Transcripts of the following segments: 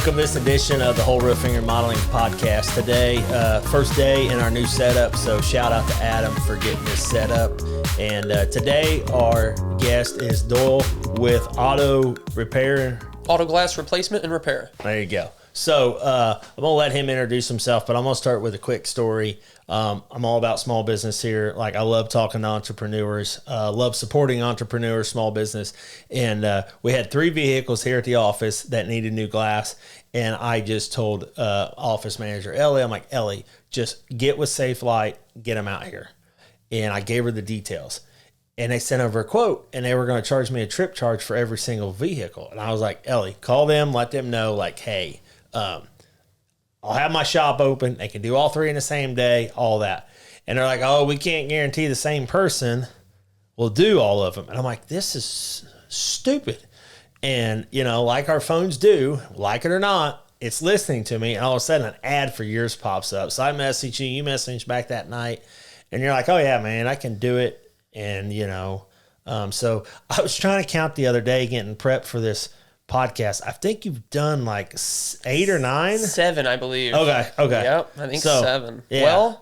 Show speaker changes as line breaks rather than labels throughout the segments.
welcome this edition of the Hoel Roofing and Remodeling podcast. Today, first day in our new setup, so shout out to Adam for getting this set up. And today, our guest is Doyle with
Autoglass Replacement and Repair.
There you go. So I'm going to let him introduce himself, but I'm going to start with a quick story. I'm all about small business here. Like, I love talking to entrepreneurs, love supporting entrepreneurs, small business. And we had 3 vehicles here at the office that needed new glass. And I just told office manager Ellie, I'm like, Ellie, just get with Safe Light, get them out here. And I gave her the details. And they sent over a quote, and they were going to charge me a trip charge for every single vehicle. And I was like, Ellie, call them, let them know, like, hey, I'll have my shop open. They can do all 3 in the same day, all that. And they're like, oh, we can't guarantee the same person will do all of them. And I'm like, this is stupid. And, you know, like our phones do, like it or not, it's listening to me. And all of a sudden, an ad for yours pops up. So I message you, you message back that night. And you're like, oh, yeah, man, I can do it. And, you know, so I was trying to count the other day, getting prepped for this podcast. I think you've done like 8 or 9?
7, I believe.
Okay.
Yep, I think 7.
Yeah.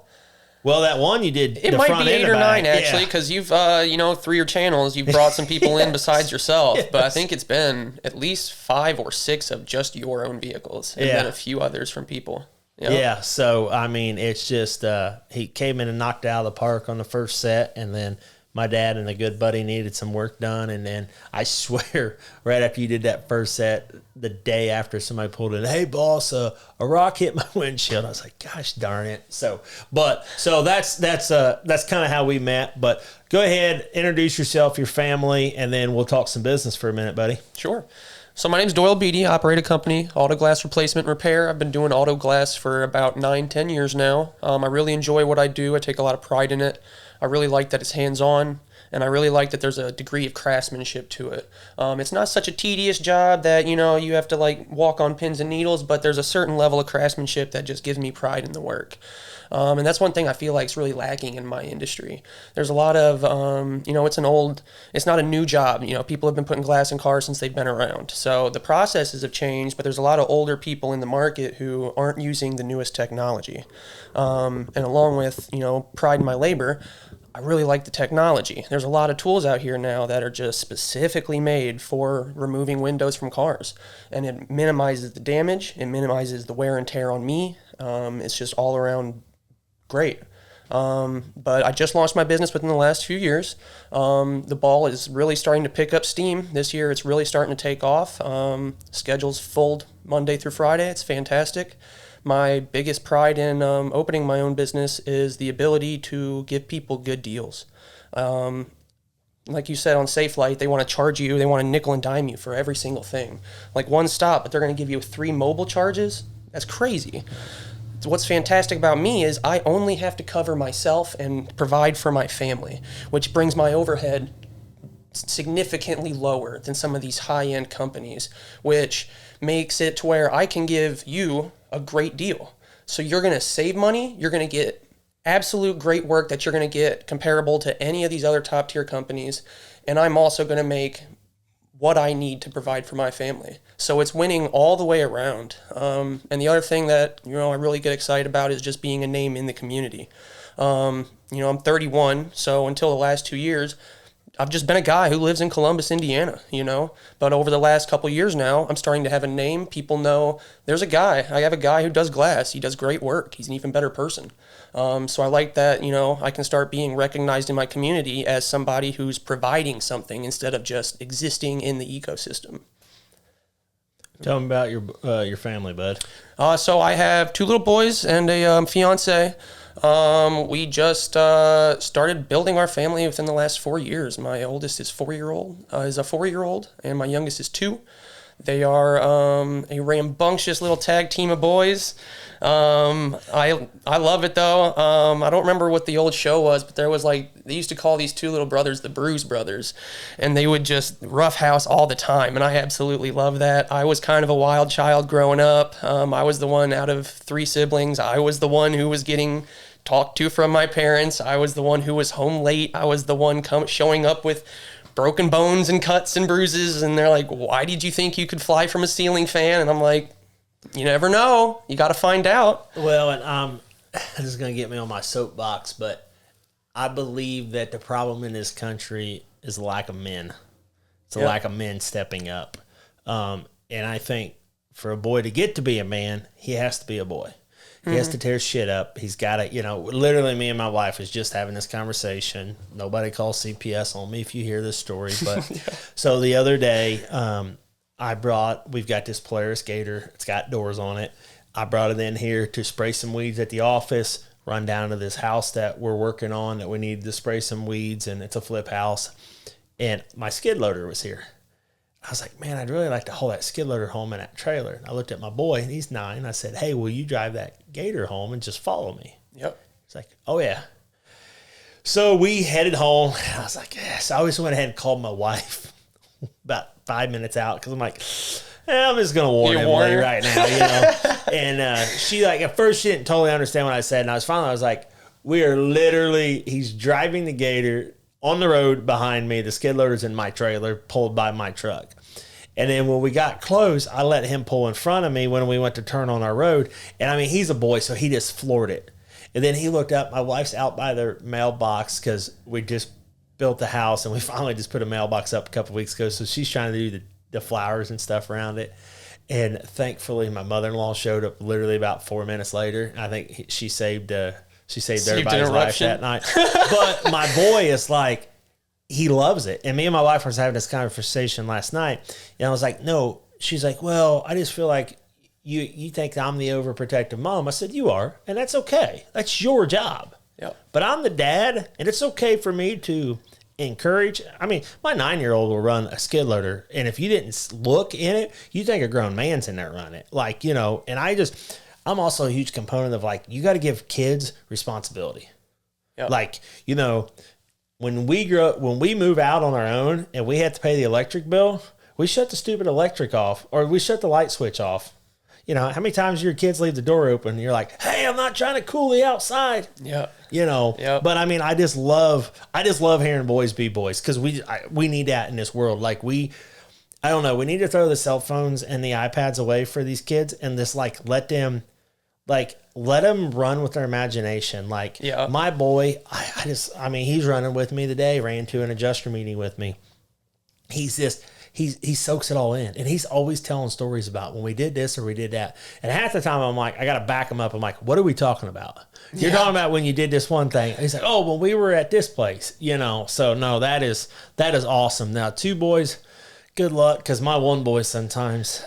Well, that one you did.
It might be 8 or 9 actually, because you've, through your channels, you've brought some people in besides yourself. Yes. But I think it's been at least 5 or 6 of just your own vehicles, and then a few others from people. Yep. Yeah. So I mean, it's just he came in and knocked it out of the park on the first set, and then my dad and a good buddy needed some work done. And then I swear, right after you did that first set, the day after, somebody pulled in, hey, boss, a rock hit my windshield. I was like, gosh darn it. So that's kind of how we met. But go ahead, introduce yourself, your family, and then we'll talk some business for a minute, buddy. Sure. So my name's Doyle Bedee. I operate a company, Autoglass Replacement Repair. I've been doing auto glass for about 9-10 years now. I really enjoy what I do. I take a lot of pride in it. I really like that it's hands-on, and I really like that there's a degree of craftsmanship to it. It's not such a tedious job that, you know, you have to like walk on pins and needles, but there's a certain level of craftsmanship that just gives me pride in the work. And that's one thing I feel like is really lacking in my industry. There's a lot of, it's not a new job. You know, people have been putting glass in cars since they've been around. So the processes have changed, but there's a lot of older people in the market who aren't using the newest technology. And along with, you know, pride in my labor, I really like the technology. There's a lot of tools out here now that are just specifically made for removing windows from cars. And it minimizes the damage. It minimizes the wear and tear on me. It's just all around great. But I just launched my business within the last few years. The ball is really starting to pick up steam. This year it's really starting to take off. Schedule's full Monday through Friday. It's fantastic. My biggest pride in opening my own business is the ability to give people good deals. Like you said on Safe Light, they want to charge you, they want to nickel and dime you for every single thing. Like one stop, but they're going to give you 3 mobile charges? That's crazy. What's fantastic about me is I only have to cover myself and provide for my family, which brings my overhead significantly lower than some of these high-end companies, which makes it to where I can give you a great deal. So you're going to save money, you're going to get absolute great work that you're going to get comparable to any of these other top tier companies, and I'm also going to make what I need to provide for my family. So it's winning all the way around. And the other thing that, you know, I really get excited about is just being a name in the community. I'm 31, so until the last 2 years, I've just been a guy who lives in Columbus, Indiana, you know, but over the last couple of years now, I'm starting to have a name. People know there's a guy. I have a guy who does glass. He does great work. He's an even better person. So I like that, you know, I can start being recognized in my community as somebody who's providing something instead of just existing in the ecosystem.
Tell me about your family, bud.
So I have 2 little boys and a fiance. We just started building our family within the last 4 years. My oldest is a 4-year-old, and my youngest is 2. They are a rambunctious little tag team of boys. I love it though. I don't remember what the old show was, but there was they used to call these 2 little brothers the Bruise Brothers, and they would just roughhouse all the time, and I absolutely love that. I was kind of a wild child growing up. I was the one out of 3 siblings. I was the one who was getting talked to from my parents. I was the one who was home late. I was the one showing up with broken bones and cuts and bruises, and they're like, why did you think you could fly from a ceiling fan? And I'm like, You never know. You got to find out.
Well, and this is going to get me on my soapbox, but I believe that the problem in this country is the lack of men. It's the lack of men stepping up. And I think for a boy to get to be a man, he has to be a boy. He has to tear shit up. He's got to, literally me and my wife was just having this conversation. Nobody calls CPS on me if you hear this story. But so the other day, we've got this Polaris Gator. It's got doors on it. I brought it in here to spray some weeds at the office, run down to this house that we're working on that we need to spray some weeds, and it's a flip house. And my skid loader was here. I was like, man, I'd really like to haul that skid loader home in that trailer. And I looked at my boy, and he's 9. I said, hey, will you drive that Gator home and just follow me?
Yep.
He's like, oh, yeah. So we headed home. I was like, yes. I always went ahead and called my wife about 5 minutes out because I'm like, I'm just going to warn him right now, And she, at first she didn't totally understand what I said. And I was like, he's driving the Gator on the road behind me. The skid loader's in my trailer, pulled by my truck. And then when we got close, I let him pull in front of me when we went to turn on our road. And I mean, he's a boy, so he just floored it. And then he looked up. My wife's out by their mailbox because we just built the house, and we finally just put a mailbox up a couple of weeks ago. So she's trying to do the flowers and stuff around it. And thankfully, my mother-in-law showed up literally about 4 minutes later. I think she saved everybody's life that night. But my boy is like, he loves it. And me and my wife was having this conversation last night. And I was like, no. She's like, well, I just feel like you think I'm the overprotective mom. I said, you are. And that's okay. That's your job.
Yep.
But I'm the dad. And it's okay for me to encourage. I mean, my 9-year-old will run a skid loader. And if you didn't look in it, you think a grown man's in there running it. And I'm also a huge component of you got to give kids responsibility. Yep. When we move out on our own and we have to pay the electric bill, we shut the stupid electric off, or we shut the light switch off. How many times your kids leave the door open and you're like, hey, I'm not trying to cool the outside.
Yeah.
But I mean, I just love hearing boys be boys because we need that in this world. I don't know. We need to throw the cell phones and the iPads away for these kids and just let them run with their imagination. My boy, he's running with me today, ran to an adjuster meeting with me. He soaks it all in. And he's always telling stories about when we did this or we did that. And half the time I'm like, I got to back him up. I'm like, what are we talking about? You're talking about when you did this one thing. And he's like, oh, when we were at this place, So no, that is awesome. Now 2 boys, good luck, because my one boy sometimes,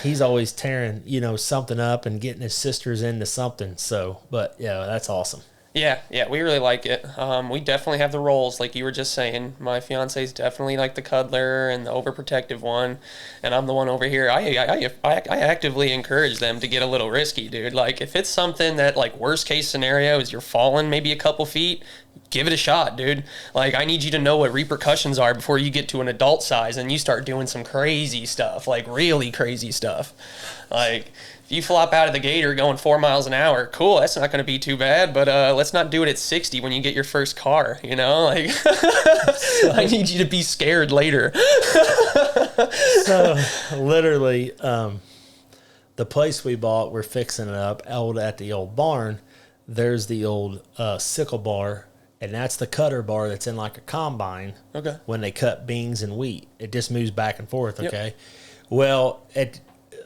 he's always tearing, something up and getting his sisters into something. So, but yeah, that's awesome.
Yeah, we really like it. We definitely have the roles, like you were just saying. My fiance's definitely the cuddler and the overprotective one, and I'm the one over here. I actively encourage them to get a little risky, dude. If it's something that, worst case scenario is you're falling maybe a couple feet, give it a shot, dude. I need you to know what repercussions are before you get to an adult size and you start doing some crazy stuff, really crazy stuff. If you flop out of the Gator going 4 miles an hour, cool, that's not going to be too bad, but let's not do it at 60 when you get your first car, I need you to be scared later.
So, literally, the place we bought, we're fixing it up at the old barn. There's the old sickle bar, and that's the cutter bar that's in a combine.
Okay.
When they cut beans and wheat. It just moves back and forth, okay?
Yep.
Well,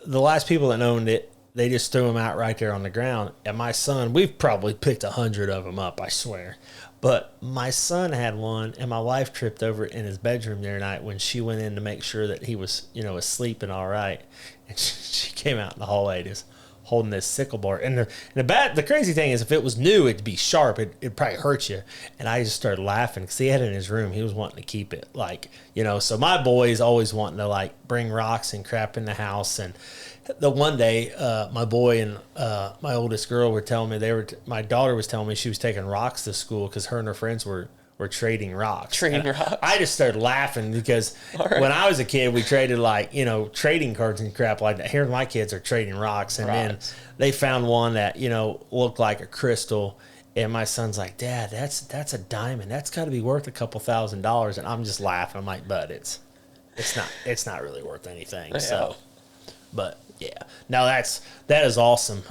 the last people that owned it, they just threw them out right there on the ground. And my son, we've probably picked 100 of them up, I swear. But my son had one, and my wife tripped over it in his bedroom the other night when she went in to make sure that he was, asleep and all right. And she came out in the hallway just holding this sickle bar. And the crazy thing is, if it was new, it'd be sharp. It'd probably hurt you. And I just started laughing because he had it in his room. He was wanting to keep it. So my boy is always wanting to, bring rocks and crap in the house. And the one day, my boy and my oldest girl were telling me my daughter was telling me she was taking rocks to school because her and her friends were trading rocks. I just started laughing because when I was a kid, we traded trading cards and crap like that. Here my kids are trading rocks. And then they found one that, looked like a crystal. And my son's like, Dad, that's a diamond. That's got to be worth a couple $1,000s. And I'm just laughing. I'm like, bud, it's not really worth anything. Yeah. So, but Yeah. No, that is awesome.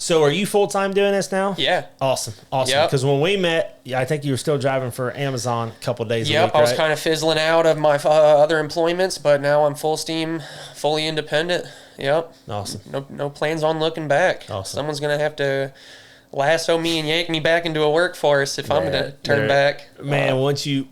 So are you full-time doing this now?
Yeah.
Awesome. Because when we met, I think you were still driving for Amazon a couple of days a week, right?
I was kind of fizzling out of my other employments, but now I'm full steam, fully independent. Yep.
Awesome.
No plans on looking back.
Awesome.
Someone's going to have to lasso me and yank me back into a workforce if I'm going to turn back.
Man, once you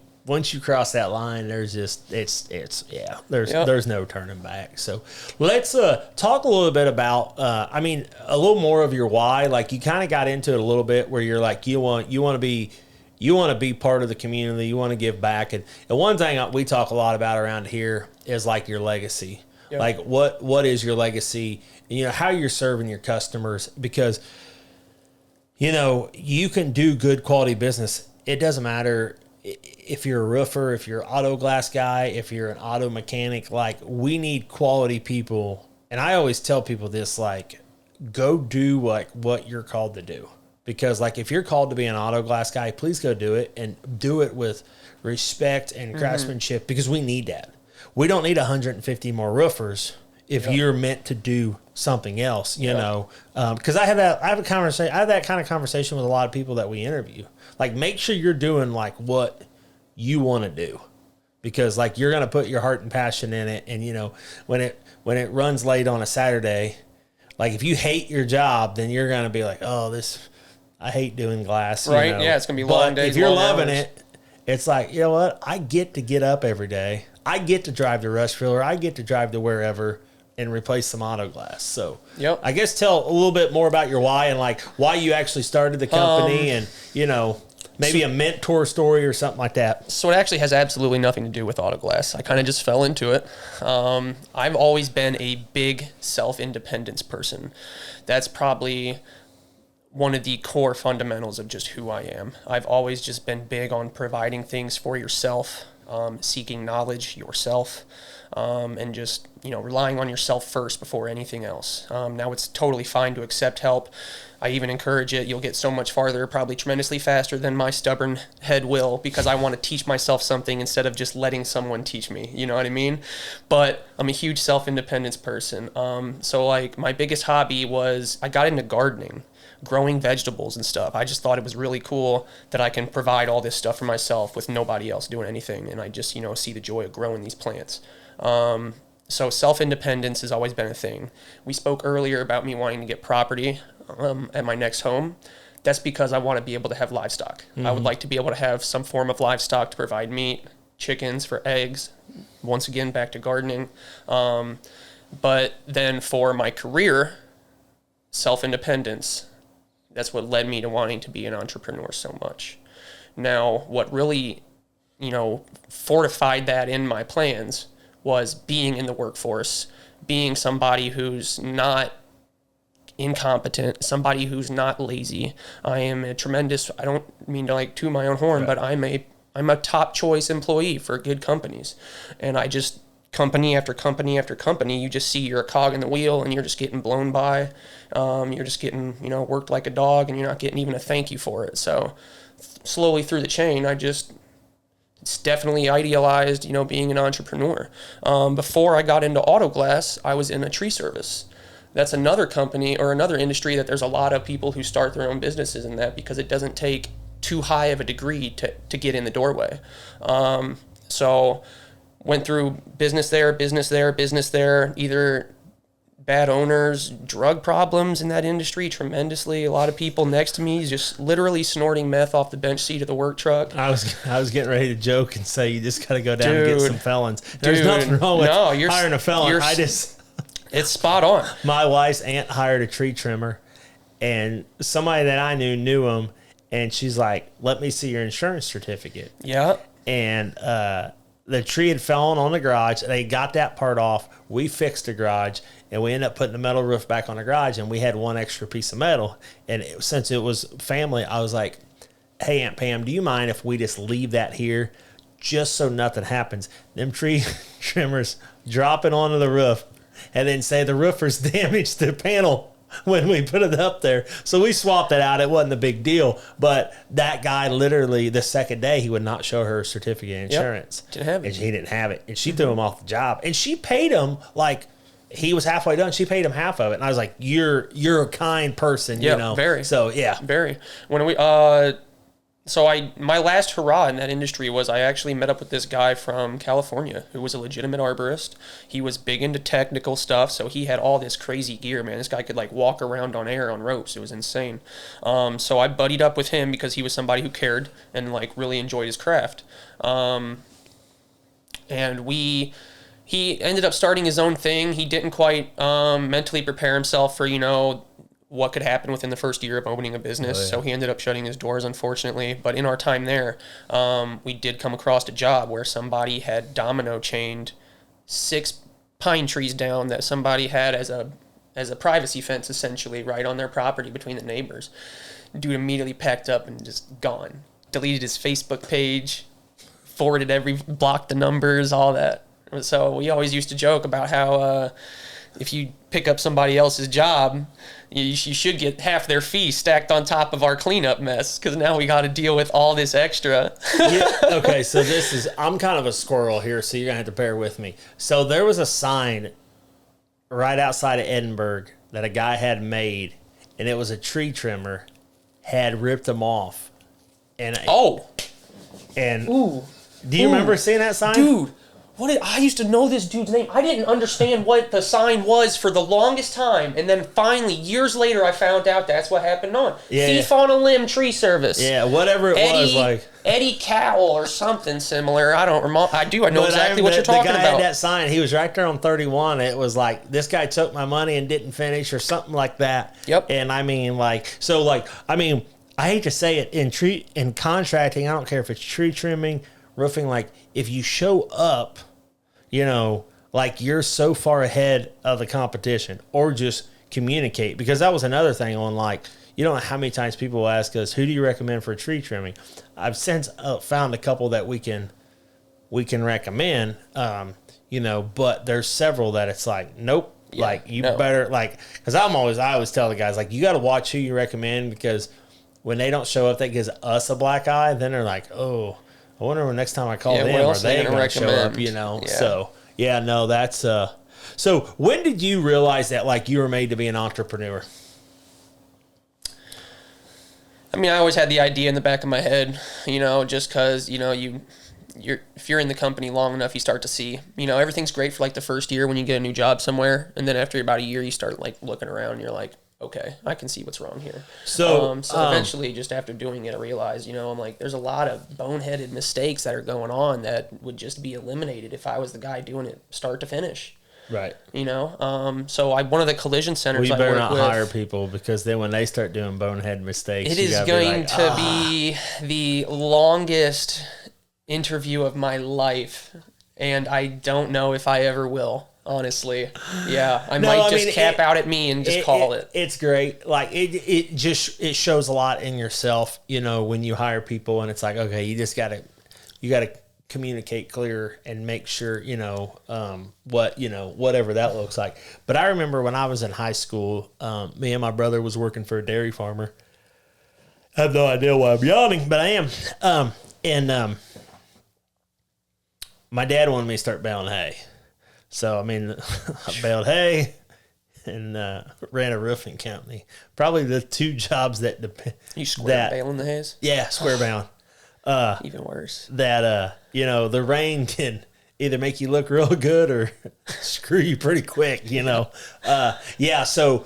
cross that line, there's just there's no turning back. So let's talk a little bit about a little more of your why. Like, you kind of got into it a little bit where you're like, you want to be part of the community, you want to give back, and one thing we talk a lot about around here is like your legacy. Yep. Like what is your legacy? How you're serving your customers, because you can do good quality business. It doesn't matter if you're a roofer, if you're an auto glass guy, if you're an auto mechanic. Like, we need quality people. And I always tell people this, like, go do what you're called to do. Because, like, if you're called to be an auto glass guy, please go do it, and do it with respect and craftsmanship, because we need that. We don't need 150 more roofers if you're meant to do something else, because I have that kind of conversation with a lot of people that we interview. Like, make sure you're doing like what you want to do, because like you're going to put your heart and passion in it. And when it runs late on a Saturday, like if you hate your job, then you're going to be like, I hate doing glass.
Right. Yeah. It's going to be long days.
If you're loving it, it's like, you know what? I get to get up every day. I get to drive to Rushville, or I get to drive to wherever and replace some auto glass. So I guess tell a little bit more about your why, and like why you actually started the company, and maybe a mentor story or something like that.
So it actually has absolutely nothing to do with Autoglass. I kind of just fell into it. I've always been a big self-independence person. That's probably one of the core fundamentals of just who I am. I've always just been big on providing things for yourself, seeking knowledge yourself, and just, relying on yourself first before anything else. Now, it's totally fine to accept help. I even encourage it. You'll get so much farther, probably tremendously faster than my stubborn head will, because I want to teach myself something instead of just letting someone teach me. You know what I mean? But I'm a huge self-independence person. So like my biggest hobby was, I got into gardening, growing vegetables and stuff. I just thought it was really cool that I can provide all this stuff for myself with nobody else doing anything. And I just, see the joy of growing these plants. So self-independence has always been a thing. We spoke earlier about me wanting to get property at my next home. That's because I want to be able to have livestock. I would like to be able to have some form of livestock to provide meat, chickens for eggs. Once again, back to gardening. But then for my career, self-independence, that's what led me to wanting to be an entrepreneur so much. Now, what really, fortified that in my plans was being in the workforce, being somebody who's not incompetent, somebody who's not lazy. I am a tremendous, I don't mean to like toot my own horn, but I'm a top choice employee for good companies. And I just, company after company after company, you just see you're a cog in the wheel and you're just getting blown by. You're just getting, worked like a dog, and you're not getting even a thank you for it. So slowly through the chain, it's definitely idealized, being an entrepreneur. Before I got into Autoglass, I was in a tree service. That's another company or another industry that there's a lot of people who start their own businesses in that, because it doesn't take too high of a degree to get in the doorway. So went through business there, either bad owners, drug problems in that industry tremendously. A lot of people next to me just literally snorting meth off the bench seat of the work truck.
I was getting ready to joke and say you just got to go down and get some felons. There's nothing wrong with hiring a felon.
It's spot on.
My wife's aunt hired a tree trimmer, and somebody that I knew him, and she's like, "Let me see your insurance certificate."
Yeah.
And the tree had fallen on the garage. They got that part off. We fixed the garage, and we ended up putting the metal roof back on the garage, and we had one extra piece of metal. And since it was family, I was like, "Hey, Aunt Pam, do you mind if we just leave that here just so nothing happens?" Them tree trimmers drop it onto the roof and then say the roofers damaged the panel when we put it up there. So we swapped it out. It wasn't a big deal. But that guy literally, the second day, he would not show her certificate of insurance.
Didn't have it.
And he didn't have it. And she threw him off the job. And she paid him like he was halfway done. She paid him half of it. And I was like, you're a kind person, you know?
Very.
So, yeah.
Very. When we, my last hurrah in that industry was I actually met up with this guy from California who was a legitimate arborist. He was big into technical stuff, so he had all this crazy gear, man. This guy could like walk around on air on ropes. It was insane. So I buddied up with him because he was somebody who cared and like really enjoyed his craft. And he ended up starting his own thing. He didn't quite mentally prepare himself for, what could happen within the first year of opening a business. Oh, yeah. So he ended up shutting his doors, unfortunately. But in our time there, we did come across a job where somebody had domino chained 6 pine trees down that somebody had as a privacy fence, essentially, right on their property between the neighbors. Dude immediately packed up and just gone. Deleted his Facebook page, blocked the numbers, all that. So we always used to joke about how if you pick up somebody else's job, you should get half their fee stacked on top of our cleanup mess, because now we got to deal with all this extra.
Yeah, okay, so I'm kind of a squirrel here, so you're going to have to bear with me. So there was a sign right outside of Edinburgh that a guy had made, and it was a tree trimmer, had ripped them off. And do you remember seeing that sign?
Dude. I used to know this dude's name. I didn't understand what the sign was for the longest time. And then finally, years later, I found out that's what happened on.
Yeah.
Thief on a Limb Tree Service.
Yeah, whatever it was. Like
Eddie Cowell or something similar. I don't remember. I know exactly what you're talking about.
The guy had that sign. He was right there on 31. It was like, this guy took my money and didn't finish or something like that.
Yep.
And I hate to say it, in contracting, I don't care if it's tree trimming, roofing, like if you show up, like you're so far ahead of the competition, or just communicate, because that was another thing on, like, you don't know how many times people will ask us, who do you recommend for tree trimming? I've since found a couple that we can recommend, but there's several that it's like, nope. Yeah, like better, like, because I always tell the guys, like, you got to watch who you recommend, because when they don't show up, that gives us a black eye. Then they're like, oh, I wonder when next time I call them, are they going to show up, Yeah. So, yeah, no, that's, so when did you realize that, like, you were made to be an entrepreneur?
I mean, I always had the idea in the back of my head, just because, if you're in the company long enough, you start to see, everything's great for like the first year when you get a new job somewhere. And then after about a year, you start like looking around and you're like, okay, I can see what's wrong here. So eventually, just after doing it, I realized, I'm like, there's a lot of boneheaded mistakes that are going on that would just be eliminated if I was the guy doing it start to finish.
Right.
So one of the collision centers.
Well, you better not hire people, because then when they start doing bonehead mistakes,
it is going to be the longest interview of my life, and I don't know if I ever will. Honestly, yeah, I might just cap out at me and just call it.
It's great. Like it shows a lot in yourself, when you hire people, and it's like, okay, you gotta communicate clear and make sure, whatever that looks like. But I remember when I was in high school, me and my brother was working for a dairy farmer. I have no idea why I'm yawning, but I am. My dad wanted me to start baling hay. So, I baled hay and ran a roofing company. Probably the two jobs that depend.
You square baling the hays?
Yeah, square baling.
Even worse.
That, the rain can either make you look real good or screw you pretty quick, So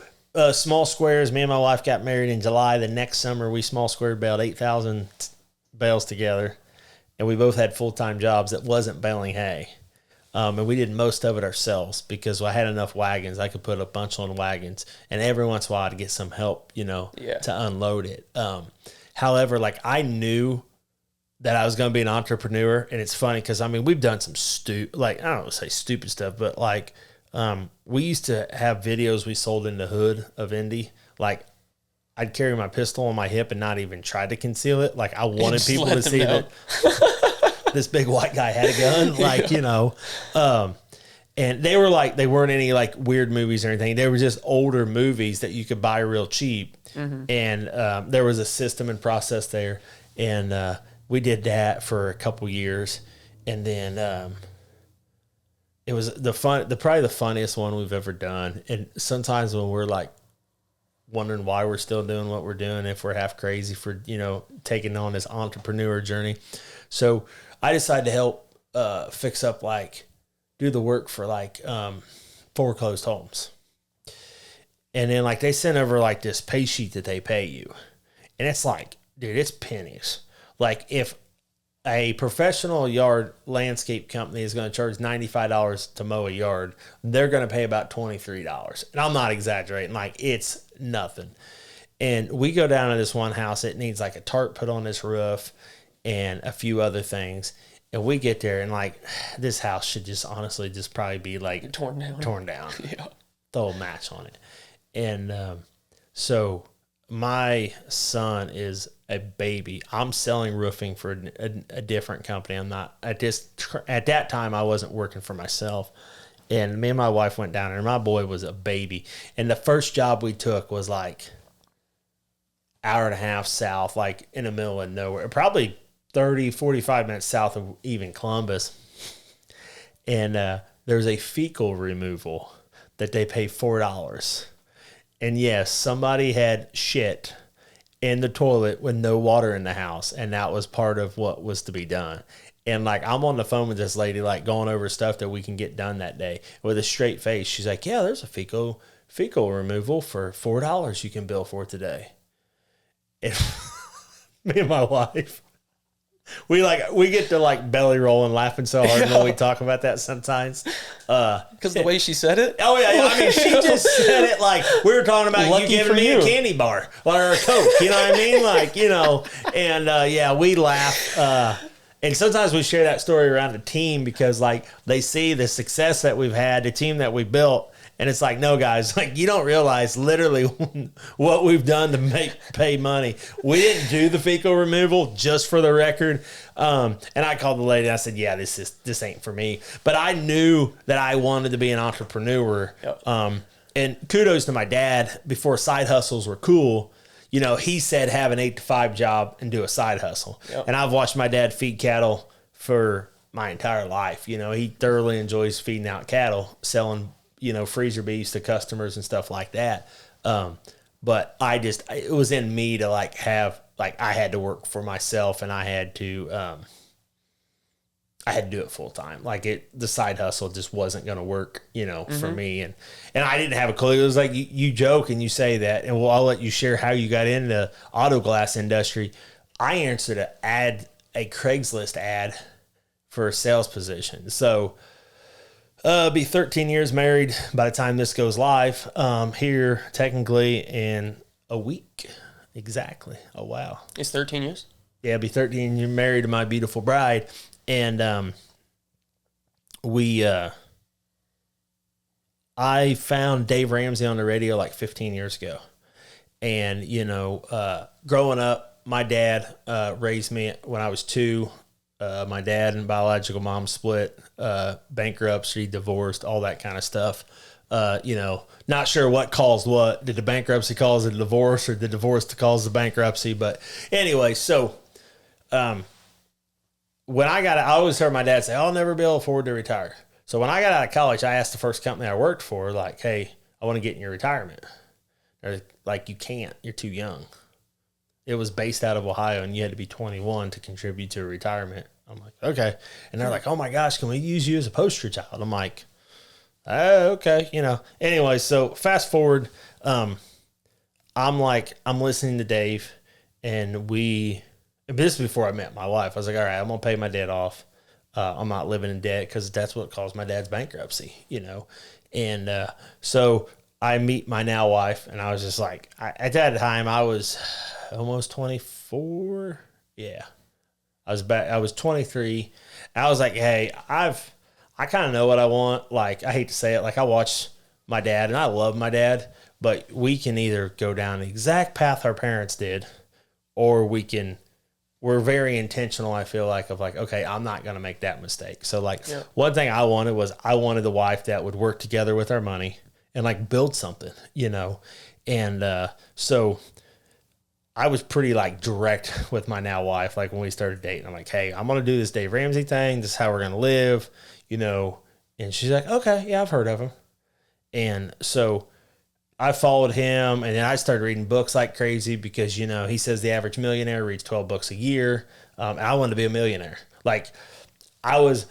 small squares, me and my wife got married in July. The next summer, we small squared baled 8,000 bales together. And we both had full-time jobs that wasn't baling hay. And we did most of it ourselves, because I had enough wagons. I could put a bunch on wagons, and every once in a while to get some help, to unload it. However, like, I knew that I was going to be an entrepreneur, and it's funny because, we've done some I don't want to say stupid stuff, but like, we used to have videos we sold in the hood of Indy. Like, I'd carry my pistol on my hip and not even try to conceal it. Like, I wanted people to see that this big white guy had a gun, and they weren't any like weird movies or anything. They were just older movies that you could buy real cheap. Mm-hmm. And there was a system and process there. And we did that for a couple years. And then it was probably the funniest one we've ever done. And sometimes when we're like wondering why we're still doing what we're doing, if we're half crazy for, taking on this entrepreneur journey. So I decided to help fix up, like, do the work for like foreclosed homes. And then like they sent over like this pay sheet that they pay you. And it's like, dude, it's pennies. Like if a professional yard landscape company is going to charge $95 to mow a yard, they're going to pay about $23. And I'm not exaggerating. Like, it's nothing. And we go down to this one house. It needs like a tarp put on this roof and a few other things. And we get there and like, this house should just honestly just probably be like
torn down.
Yeah. Throw a match on it. And so my son is a baby. I'm selling roofing for a different company. I'm not at that time I wasn't working for myself. And me and my wife went down there and my boy was a baby. And the first job we took was like hour and a half south, like in the middle of nowhere, probably 30, 45 minutes south of even Columbus. And there's a fecal removal that they pay $4. And yes, somebody had shit in the toilet with no water in the house. And that was part of what was to be done. And like, I'm on the phone with this lady, like going over stuff that we can get done that day with a straight face. She's like, yeah, there's a fecal removal for $4 you can bill for today. And me and my wife, we get to like belly rolling laughing so hard when we talk about that sometimes.
Because the way she said it?
Oh, yeah. I mean, she just said it like we were talking about you giving me a candy bar or a Coke. You know what I mean? Like, and yeah, we laugh. And sometimes we share that story around the team because like they see the success that we've had, the team that we built. And it's like, no, guys, like you don't realize literally what we've done to pay money. We didn't do the fecal removal, just for the record. And I called the lady and I said, yeah, this ain't for me. But I knew that I wanted to be an entrepreneur.
Yep.
And kudos to my dad. Before side hustles were cool, he said have an 8-to-5 job and do a side hustle.
Yep.
And I've watched my dad feed cattle for my entire life. He thoroughly enjoys feeding out cattle, selling freezer beefs to customers and stuff like that. But it was in me to like have, like I had to work for myself and I had to do it full time. Like the side hustle just wasn't going to work, for me. And I didn't have a clue. It was like you joke and you say that, and I'll let you share how you got into autoglass industry. I answered a Craigslist ad for a sales position. So, be 13 years married by the time this goes live. Here, technically, in a week. Exactly. Oh, wow.
It's 13 years?
Yeah, be 13 years married to my beautiful bride. And I found Dave Ramsey on the radio like 15 years ago. And, growing up, my dad raised me when I was 2. My dad and biological mom split, bankruptcy, divorced, all that kind of stuff. Not sure what caused what. Did the bankruptcy cause the divorce or the divorce to cause the bankruptcy? But anyway, so when I always heard my dad say, I'll never be able to afford to retire. So when I got out of college, I asked the first company I worked for, like, hey, I want to get in your retirement. They're like, you can't. You're too young. It was based out of Ohio, and you had to be 21 to contribute to a retirement. I'm like, okay. And they're like, oh, my gosh, can we use you as a poster child? I'm like, oh, okay. Anyway, so fast forward. I'm listening to Dave, and this is before I met my wife. I was like, all right, I'm going to pay my debt off. I'm not living in debt because that's what caused my dad's bankruptcy, And so I meet my now wife, and I was just like, at that time, I was almost 24. Yeah. I was 23. I was like, hey, I kind of know what I want. Like, I hate to say it. Like, I watch my dad, and I love my dad, but we can either go down the exact path our parents did, or we're very intentional, I feel like, of like, okay, I'm not going to make that mistake. So, like, One thing I wanted the wife that would work together with our money and, like, build something, And so I was pretty, like, direct with my now wife, like, when we started dating. I'm like, hey, I'm going to do this Dave Ramsey thing. This is how we're going to live, And she's like, okay, yeah, I've heard of him. And so I followed him, and then I started reading books like crazy because, you know, he says the average millionaire reads 12 books a year. I wanted to be a millionaire. Like, I was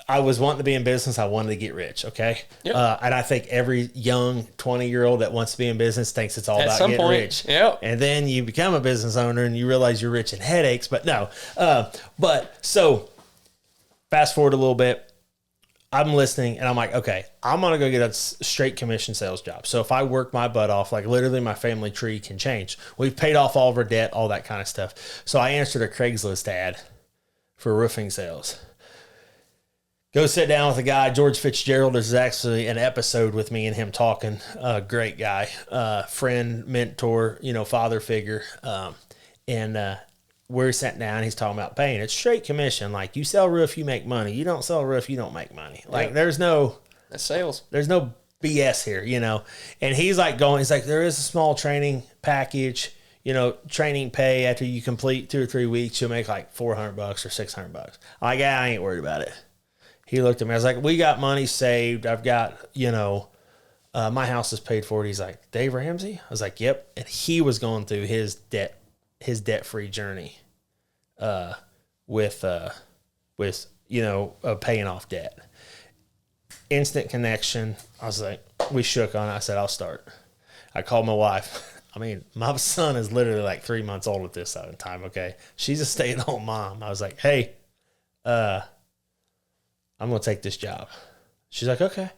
wanting to be in business. I wanted to get rich. Okay. Yep. And I think every young 20-year-old that wants to be in business thinks it's all about getting rich.
Yep.
And then you become a business owner and you realize you're rich in headaches, but no. But so fast forward a little bit, I'm listening and I'm like, okay, I'm going to go get a straight commission sales job. So if I work my butt off, like literally my family tree can change. We've paid off all of our debt, all that kind of stuff. So I answered a Craigslist ad for roofing sales. Go sit down with a guy. George Fitzgerald. There's actually an episode with me and him talking. Great guy, friend, mentor, you know, father figure. And we're sitting down. He's talking about paying. It's straight commission. Like, you sell roof, you make money. You don't sell roof, you don't make money. Like, there's no...
That's sales.
There's no BS here, you know. And he's like he's like, there is a small training package, you know, training pay after you complete 2 or 3 weeks, you'll make like $400 or $600. I'm like, yeah, I ain't worried about it. He looked at me. I was like, we got money saved. I've got, you know, my house is paid for. He's like, Dave Ramsey? I was like, yep. And he was going through his debt-free journey with you know, paying off debt. Instant connection. I was like, we shook on it. I said, I'll start. I called my wife. I mean, my son is literally like 3 months old at this time, okay? She's a stay-at-home mom. I was like, hey, I'm going to take this job. She's like, okay.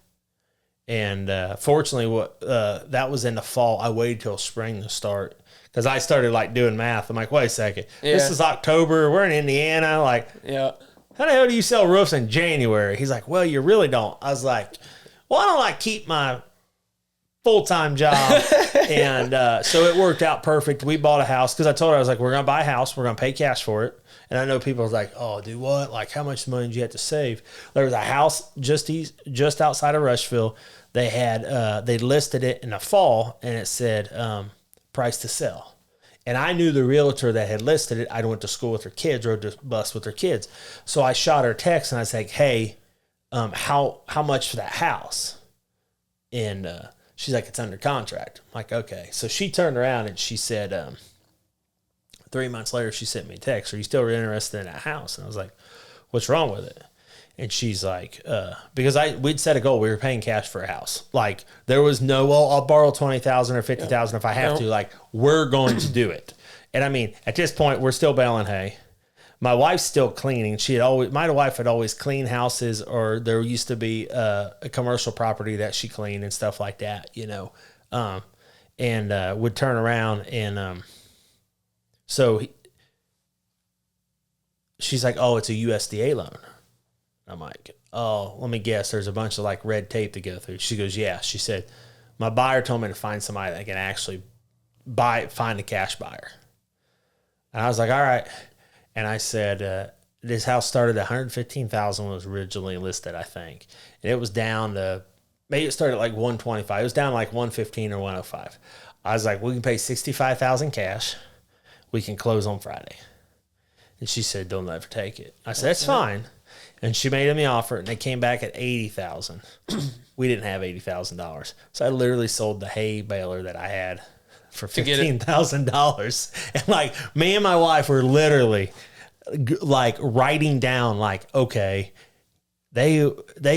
And fortunately, that was in the fall. I waited till spring to start because I started like doing math. I'm like, wait a second. Yeah. This is October. We're in Indiana. Like,
yeah.
How the hell do you sell roofs in January? He's like, well, you really don't. I was like, well, I don't like keep my full-time job. And so it worked out perfect. We bought a house because I told her, I was like, we're going to buy a house. We're going to pay cash for it. And I know people are like, oh, do what? Like, how much money did you have to save? There was a house just outside of Rushville. They had they listed it in the fall, and it said price to sell. And I knew the realtor that had listed it. I went to school with her kids, rode the bus with her kids. So I shot her a text, and I said, hey, how much for that house? And she's like, it's under contract. I'm like, okay. So she turned around, and she said, 3 months later, she sent me a text, are you still interested in that house? And I was like, what's wrong with it? And she's like, because we'd set a goal. We were paying cash for a house. Like, there was no, well, I'll borrow $20,000 or $50,000 if I have to. Like, we're going to do it. And I mean, at this point, we're still baling hay. My wife's still cleaning. My wife had always cleaned houses, or there used to be a commercial property that she cleaned and stuff like that, you know, and would turn around and, so she's like, oh, it's a USDA loan. I'm like, oh, let me guess. There's a bunch of like red tape to go through. She goes, yeah. She said, my buyer told me to find somebody that can actually find a cash buyer. And I was like, all right. And I said, this house started at $115,000 when it was originally listed, I think. And it was down to, maybe it started at like $125,000. It was down to like $115,000 or $105,000. I was like, we can pay $65,000 cash. We can close on Friday. And she said, don't ever take it. I said, that's fine. And she made him the offer, and they came back at $80,000. We didn't have $80,000. So I literally sold the hay baler that I had for $15,000. And like, me and my wife were literally like writing down like, okay, they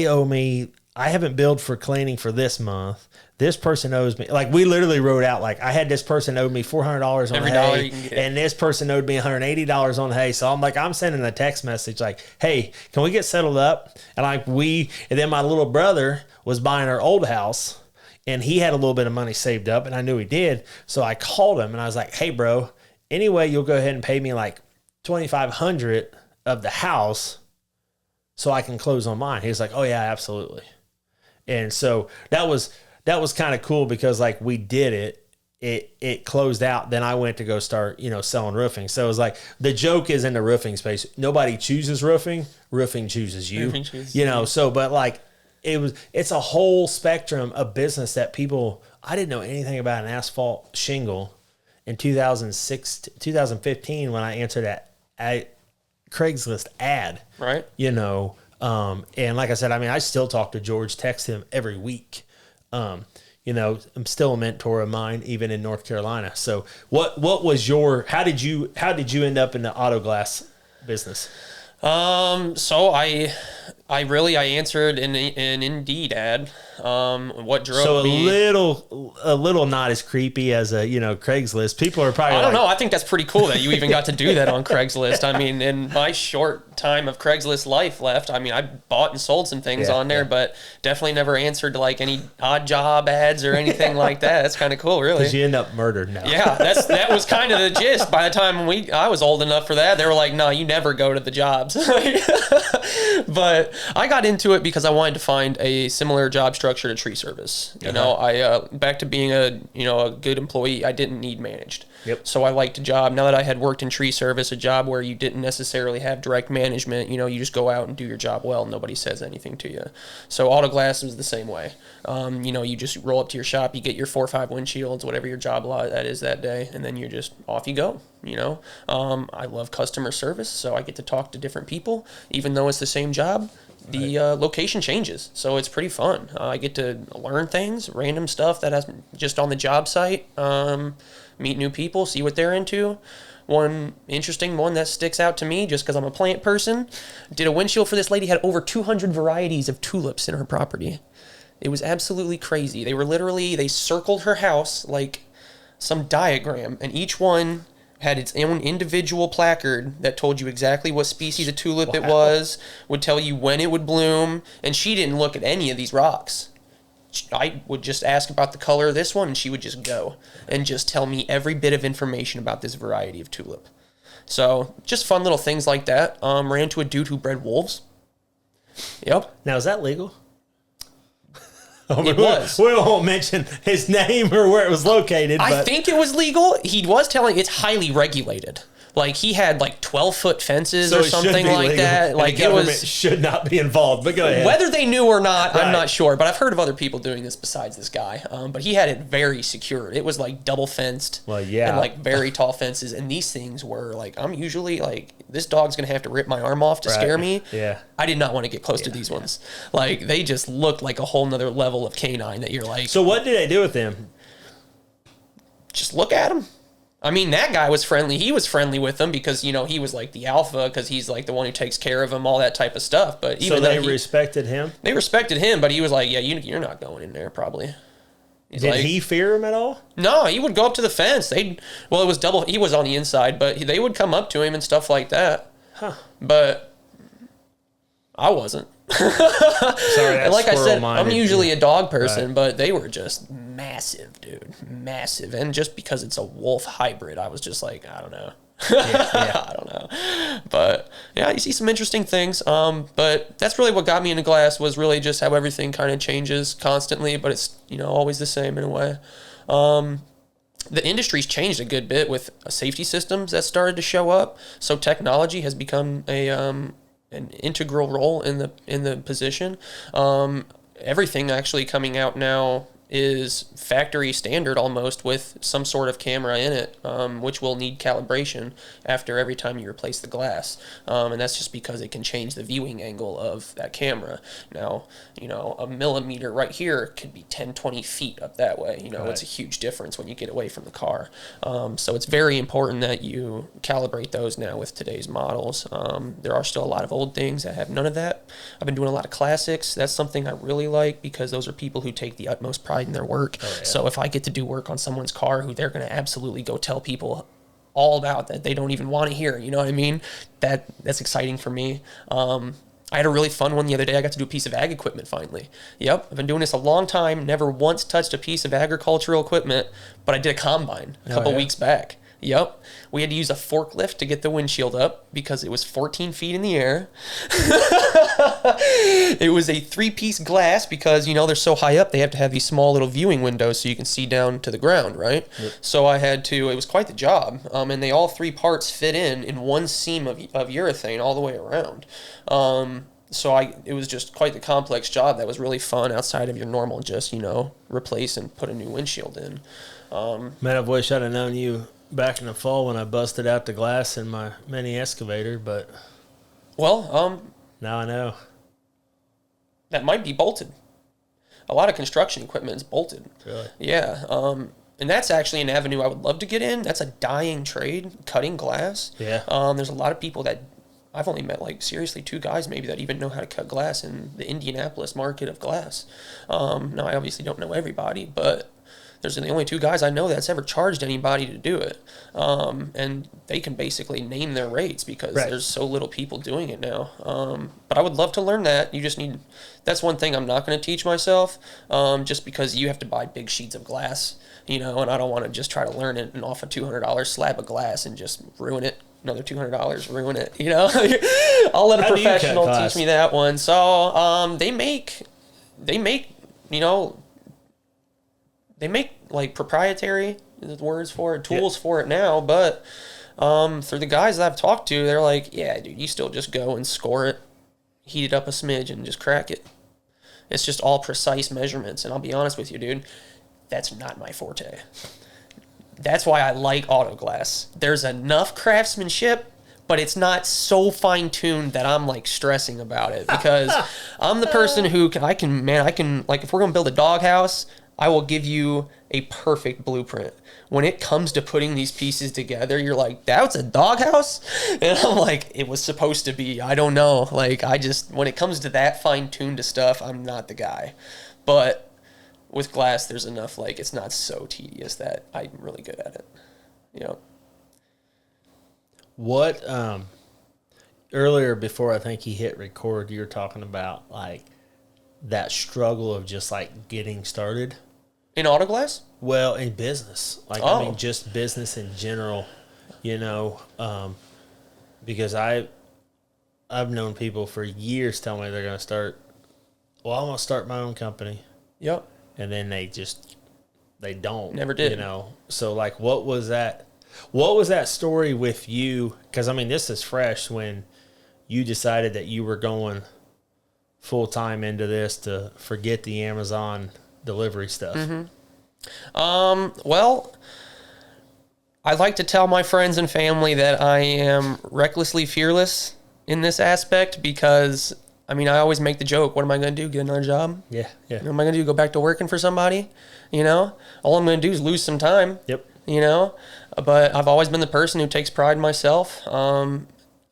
owe me, I haven't billed for cleaning for this month. This person owes me, like we literally wrote out, like I had this person owed me $400 on
every
hay,
hay,
and this person owed me $180 on hay. So I'm like, I'm sending a text message like, hey, can we get settled up? And like and then my little brother was buying our old house, and he had a little bit of money saved up, and I knew he did. So I called him and I was like, hey bro, anyway, you'll go ahead and pay me like $2,500 of the house so I can close on mine. He was like, oh yeah, absolutely. And so that was kind of cool because like we did it closed out. Then I went to go start, you know, selling roofing. So it was like, the joke is in the roofing space. Nobody chooses roofing chooses you, you know? So, but like it's a whole spectrum of business that I didn't know anything about an asphalt shingle in 2015 when I answered that Craigslist ad,
right?
You know, And like I said, I mean, I still talk to George, text him every week. You know, I'm still a mentor of mine, even in North Carolina. So what was how did you end up in the Autoglass business?
So I answered an Indeed ad. What drove me?
A little not as creepy as Craigslist. People are probably.
I don't know. I think that's pretty cool that you even got to do that on Craigslist. I mean, in my short time of Craigslist life left, I mean, I bought and sold some things on there, but definitely never answered like any odd job ads or anything like that. That's kind of cool, really.
Because you end up murdered now.
Yeah, that was kind of the gist. By the time I was old enough for that, they were like, "No, you never go to the jobs." But I got into it because I wanted to find a similar job structure to tree service. You know, I back to being a good employee, I didn't need managed.
Yep.
So I liked a job. Now that I had worked in tree service, a job where you didn't necessarily have direct management, you just go out and do your job well. Nobody says anything to you. So Autoglass was the same way. You just roll up to your shop, you get your 4 or 5 windshields, whatever your job lot that is that day, and then you're just off you go. I love customer service, so I get to talk to different people, even though it's the same job. The location changes, so it's pretty fun. I get to learn things, random stuff that has just on the job site, meet new people, see what they're into. One interesting one that sticks out to me, just because I'm a plant person, did a windshield for this lady, had over 200 varieties of tulips in her property. It was absolutely crazy. They circled her house like some diagram, and each one had its own individual placard that told you exactly what species of tulip it was, would tell you when it would bloom, and she didn't look at any of these rocks. I would just ask about the color of this one, and she would just go and just tell me every bit of information about this variety of tulip. So just fun little things like that. Ran into a dude who bred wolves. Yep.
Now, is that legal?
It was.
We won't mention his name or where it was located.
I think it was legal. He was telling it's highly regulated. Like he had like 12-foot fences or something like that. Like
the government should not be involved. But go ahead.
Whether they knew or not, I'm not sure. But I've heard of other people doing this besides this guy. But he had it very secure. It was like double fenced.
Well, yeah,
and like very tall fences. And these things were like, I'm usually like, this dog's gonna have to rip my arm off to scare me.
Yeah,
I did not want to get close to these ones. Like they just looked like a whole nother level of canine that you're like.
So what did they do with them?
Just look at them. I mean, that guy was friendly. He was friendly with them because, he was like the alpha because he's like the one who takes care of them, all that type of stuff. But even
so they respected him?
They respected him, but he was like, yeah, you're not going in there probably.
Did he fear him at all?
No, he would go up to the fence. It was double. He was on the inside, but they would come up to him and stuff like that.
Huh.
But I wasn't.
Sorry,
and like I said, I'm usually a dog person, but they were just massive, dude. Massive. And just because it's a wolf hybrid, I was just like, I don't know. I don't know. But yeah, you see some interesting things. But that's really what got me into glass, was really just how everything kind of changes constantly, but it's, always the same in a way. The industry's changed a good bit with safety systems that started to show up. So technology has become an integral role in the position. Everything actually coming out now is factory standard almost, with some sort of camera in it, which will need calibration after every time you replace the glass. And that's just because it can change the viewing angle of that camera. Now, a millimeter right here could be 10, 20 feet up that way. It's a huge difference when you get away from the car. So it's very important that you calibrate those now with today's models. There are still a lot of old things that have none of that. I've been doing a lot of classics. That's something I really like because those are people who take the utmost pride in their work. So if I get to do work on someone's car who they're going to absolutely go tell people all about that they don't even want to hear, you know what I mean? That's exciting for me. I had a really fun one the other day. I got to do a piece of ag equipment finally. Yep, I've been doing this a long time, never once touched a piece of agricultural equipment, but I did a combine a couple weeks back. Yep. We had to use a forklift to get the windshield up because it was 14 feet in the air. It was a 3-piece glass because, they're so high up, they have to have these small little viewing windows so you can see down to the ground, right? Yep. So it was quite the job. And all 3 parts fit in one seam of urethane all the way around. It was just quite the complex job that was really fun outside of your normal just, replace and put a new windshield in.
Man, I wish I'd have known you back in the fall when I busted out the glass in my mini excavator, but
now
I know.
that might be bolted. A lot of construction equipment is bolted.
Really?
Yeah. And that's actually an avenue I would love to get in. That's a dying trade, cutting glass.
Yeah.
There's a lot of people that I've only met, like, seriously 2 guys maybe that even know how to cut glass in the Indianapolis market of glass. Now, I obviously don't know everybody, but there's the only 2 guys I know that's ever charged anybody to do it. And they can basically name their rates because there's so little people doing it now. But I would love to learn that. You just need, that's one thing I'm not going to teach myself, just because you have to buy big sheets of glass, you know, and I don't want to just try to learn it and off a $200 slab of glass and just ruin it. Another $200, ruin it, you know. I'll let a professional teach me that one. So they make you know, they make like proprietary words for it, tools for it now, but for the guys that I've talked to, they're like, yeah, dude, you still just go and score it, heat it up a smidge, and just crack it. It's just all precise measurements, and I'll be honest with you, dude, that's not my forte. That's why I like Autoglass. There's enough craftsmanship, but it's not so fine-tuned that I'm, like, stressing about it, because I'm the person who I can, like, if we're going to build a doghouse, I will give you a perfect blueprint. When it comes to putting these pieces together, you're like, that's a doghouse? And I'm like, it was supposed to be. I don't know. Like, when it comes to that fine-tuned stuff, I'm not the guy. But with glass, there's enough, like, it's not so tedious that I'm really good at it. You know?
What, earlier before I think he hit record, you were talking about, like, that struggle of just, like, getting started.
In Autoglass?
Well, in business. Like, I mean, just business in general, you know, because I've known people for years tell me they're going to start, well, I'm going to start my own company.
Yep.
And then they don't.
Never did.
You know, so, like, what was that story with you? Because, I mean, this is fresh when you decided that you were going full-time into this to forget the Amazon delivery stuff.
Well, I like to tell my friends and family that I am recklessly fearless in this aspect because, I mean, I always make the joke, what am I going to do, get another job?
Yeah.
What am I going to do, go back to working for somebody? You know? All I'm going to do is lose some time.
Yep.
You know? But I've always been the person who takes pride in myself.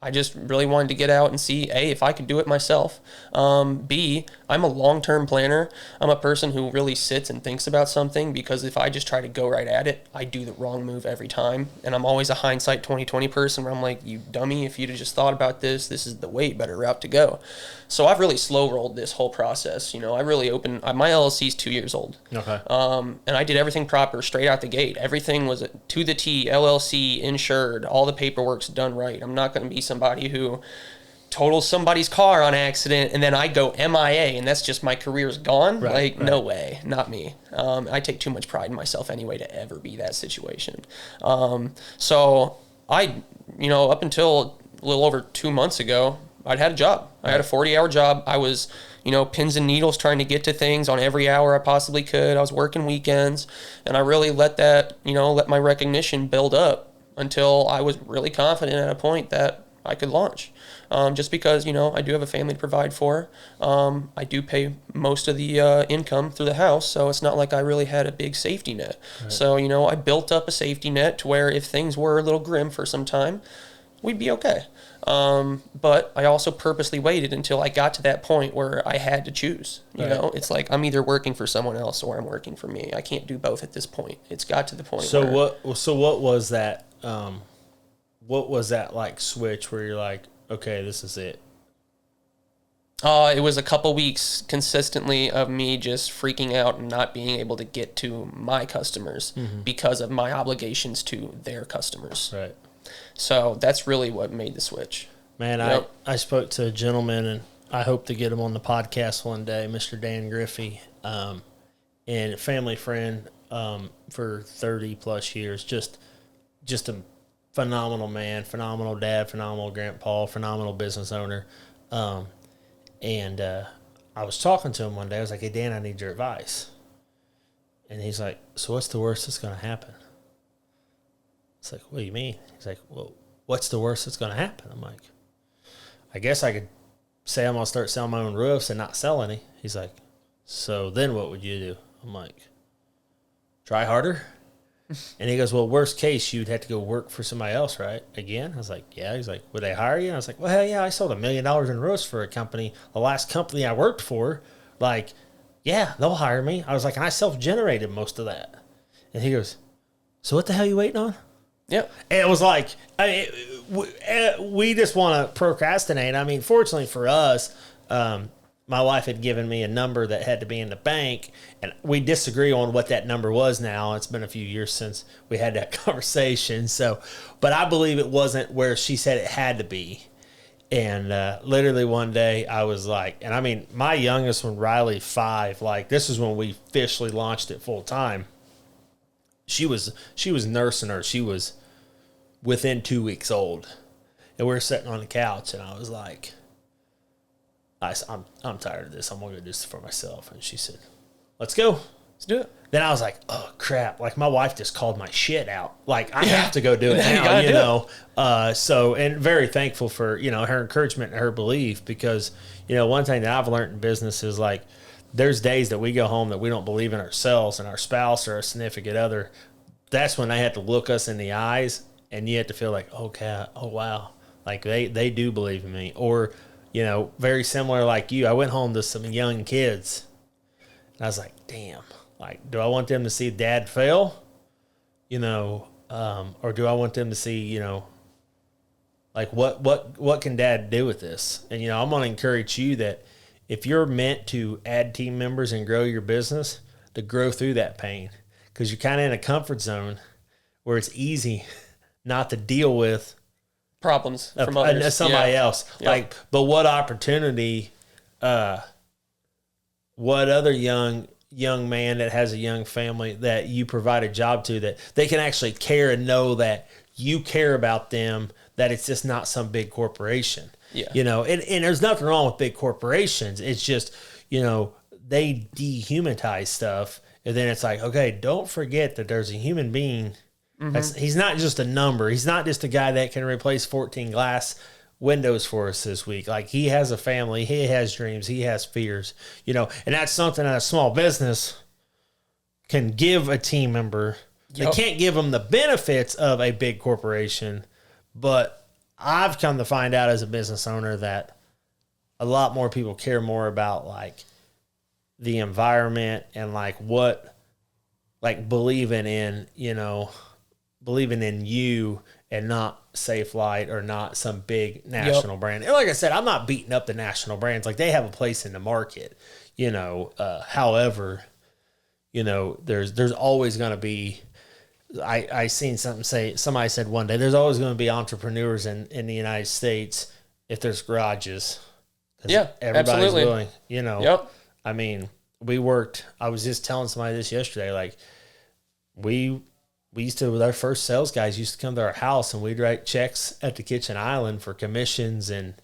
I just really wanted to get out and see, A, if I could do it myself. B, I'm a long-term planner. I'm a person who really sits and thinks about something because if I just try to go right at it, I do the wrong move every time. And I'm always a hindsight 20/20 person where I'm like, you dummy, if you'd have just thought about this is the way better route to go. So I've really slow-rolled this whole process. You know, I really my LLC is 2 years old.
Okay.
And I did everything proper straight out the gate. Everything was to the T, LLC, insured, all the paperwork's done right. I'm not going to be somebody who totals somebody's car on accident and then I go MIA and that's just my career's gone. Right. No way, not me. I take too much pride in myself anyway to ever be that situation. So I, you know, up until a little over 2 months ago, I'd had a job. I had a 40-hour job. I was, you know, pins and needles trying to get to things on every hour I possibly could. I was working weekends, and I really let my recognition build up until I was really confident at a point that I could launch. Just because, you know, I do have a family to provide for. I do pay most of the income through the house, so it's not like I really had a big safety net. Right. So, you know, I built up a safety net to where if things were a little grim for some time, we'd be okay. But I also purposely waited until I got to that point where I had to choose. You know, it's like I'm either working for someone else or I'm working for me. I can't do both at this point. It's got to the point.
So what was that? What was that like switch where you're like, okay, this is it?
It was a couple weeks consistently of me just freaking out and not being able to get to my customers because of my obligations to their customers.
Right.
So that's really what made the switch.
Man, yep. I spoke to a gentleman, and I hope to get him on the podcast one day, Mr. Dan Griffey, and a family friend for 30-plus years. Just a phenomenal man, phenomenal dad, phenomenal grandpa, phenomenal business owner. And I was talking to him one day. I was like, hey, Dan, I need your advice. And he's like, so what's the worst that's going to happen? It's like, what do you mean? He's like, well, what's the worst that's going to happen? I'm like, I guess I could say I'm going to start selling my own roofs and not sell any. He's like, so then what would you do? I'm like, try harder. And he goes, well, worst case, you'd have to go work for somebody else, right? Again? I was like, yeah. He's like, would they hire you? And I was like, well, hell yeah, I sold $1 million in roast for a company. The last company I worked for, like, yeah, they'll hire me. I was like, and I self-generated most of that. And he goes, so what the hell are you waiting on?
Yep.
And it was like, we just want to procrastinate. I mean, fortunately for us, my wife had given me a number that had to be in the bank, and we disagree on what that number was now. It's been a few years since we had that conversation. So, but I believe it wasn't where she said it had to be. And literally one day I was like, and I mean, my youngest one, Riley, 5, like this is when we officially launched it full time. She was nursing her. She was within 2 weeks old, and we were sitting on the couch, and I was like, I'm tired of this. I'm going to do this for myself. And she said, let's go.
Let's do it.
Then I was like, oh, crap. Like, my wife just called my shit out. Like, I have to go do it now, you know. So, and very thankful for, you know, her encouragement and her belief because, you know, one thing that I've learned in business is, like, there's days that we go home that we don't believe in ourselves and our spouse or our significant other. That's when they have to look us in the eyes, and you have to feel like, okay, oh, wow. Like, they do believe in me. Or, you know, very similar like you. I went home to some young kids, and I was like, damn. Like, do I want them to see dad fail? You know, or do I want them to see, you know, like what can dad do with this? And, you know, I'm going to encourage you that if you're meant to add team members and grow your business, to grow through that pain, because you're kind of in a comfort zone where it's easy not to deal with
problems from others.
Somebody else. Yep. Like, but what opportunity, what other young man that has a young family that you provide a job to, that they can actually care and know that you care about them, that it's just not some big corporation.
Yeah.
You know, and there's nothing wrong with big corporations. It's just, you know, they dehumanize stuff. And then it's like, okay, don't forget that there's a human being. Mm-hmm. He's not just a number. He's not just a guy that can replace 14 glass windows for us this week. Like, he has a family, he has dreams, he has fears, you know, and that's something that a small business can give a team member. Yep. They can't give them the benefits of a big corporation, but I've come to find out as a business owner that a lot more people care more about, like, the environment and, like, what, like, believing in you and not Safe Light or not some big national brand. And like I said, I'm not beating up the national brands. Like, they have a place in the market, you know. However, you know, there's always going to be, I seen somebody said one day, there's always going to be entrepreneurs in the United States if there's garages.
Yeah,
everybody's
absolutely.
willing, you know.
Yep.
I mean, I was just telling somebody this yesterday, like, we used to, with our first sales guys, used to come to our house and we'd write checks at the kitchen island for commissions and,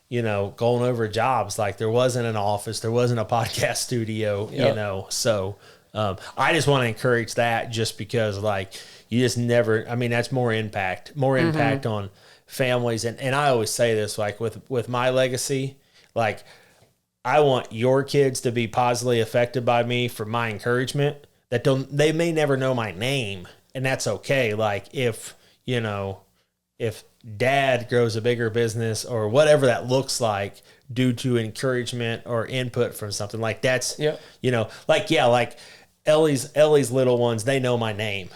you know, going over jobs. Like, there wasn't an office, there wasn't a podcast studio, you know. So I just want to encourage that, just because, like, you just never, I mean, that's more impact on families. And I always say this, like, with my legacy, like, I want your kids to be positively affected by me for my encouragement. They may never know my name, and that's okay. Like, if dad grows a bigger business or whatever that looks like due to encouragement or input from something, like, that's, you know, like, yeah, like Ellie's little ones, they know my name.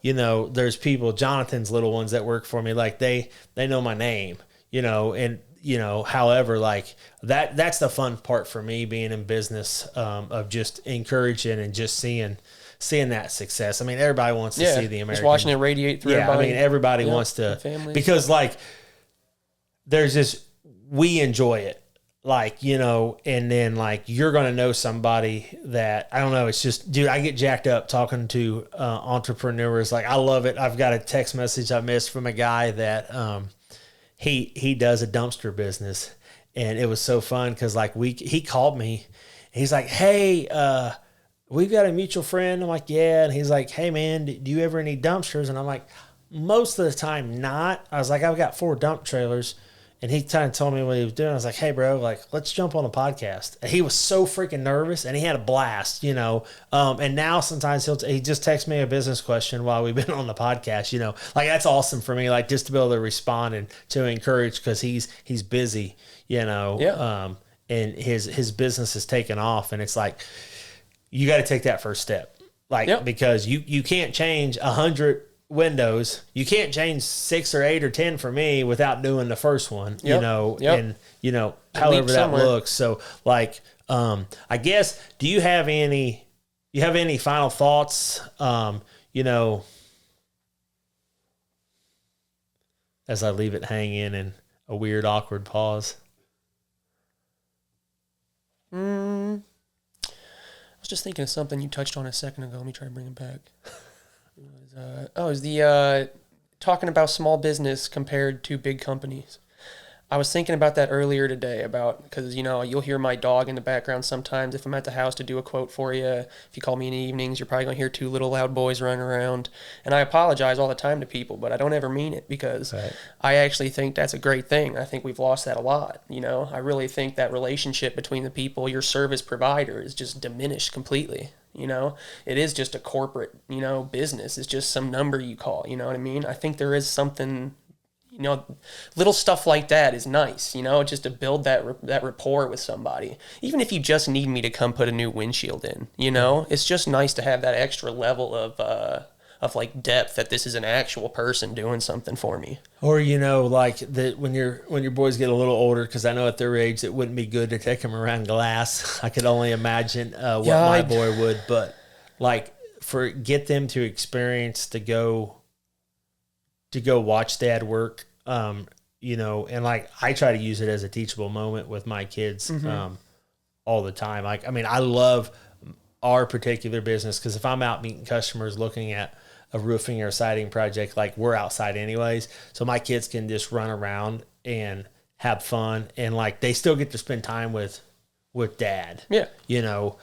You know, there's people, Jonathan's little ones that work for me, like, they know my name, you know. And, you know, however, like, that's the fun part for me being in business, of just encouraging and just seeing that success. I mean, everybody wants to see the American.
Just watching it radiate through everybody.
I mean, everybody wants to, because, like, there's this, we enjoy it. Like, you know, and then, like, you're going to know somebody that, I don't know, it's just, dude, I get jacked up talking to entrepreneurs. Like, I love it. I've got a text message I missed from a guy that he does a dumpster business, and it was so fun because, like, he called me. He's like, hey, we've got a mutual friend. I'm like, yeah. And he's like, hey, man, do you ever need dumpsters? And I'm like, most of the time not. I was like, I've got 4 dump trailers. and he kind of told me what he was doing. I was like, hey, bro, like, let's jump on a podcast. And he was so freaking nervous, and he had a blast, you know. And now sometimes he just texts me a business question while we've been on the podcast, you know. Like, that's awesome for me, like, just to be able to respond and to encourage, because he's busy, you know.
Yeah.
And his business has taken off, and it's like, you got to take that first step. Like, because you can't change 100 windows. You can't change 6 or 8 or 10 for me without doing the first one, you know, and, you know, however that looks. So, like, I guess, do you have any final thoughts, you know, as I leave it hanging in a weird, awkward pause?
I was just thinking of something you touched on a second ago. Let me try to bring it back. It was the talking about small business compared to big companies. I was thinking about that earlier today because, you know, you'll hear my dog in the background sometimes if I'm at the house to do a quote for you. If you call me in the evenings, you're probably going to hear 2 little loud boys running around. And I apologize all the time to people, but I don't ever mean it, because I actually think that's a great thing. I think we've lost that a lot. You know, I really think that relationship between the people, your service provider, is just diminished completely. You know, it is just a corporate, you know, business. It's just some number you call, you know what I mean? I think there is something, you know, little stuff like that is nice, you know, just to build that rapport with somebody. Even if you just need me to come put a new windshield in, you know, it's just nice to have that extra level of like depth that this is an actual person doing something for me.
Or, you know, like when your boys get a little older, because I know at their age it wouldn't be good to take them around glass. I could only imagine what my boy would, but like get them to experience to go watch dad work, you know, and like I try to use it as a teachable moment with my kids all the time. Like, I mean, I love our particular business, because if I'm out meeting customers looking at a roofing or siding project, like, we're outside anyways, so my kids can just run around and have fun, and like they still get to spend time with dad. Yeah, you know,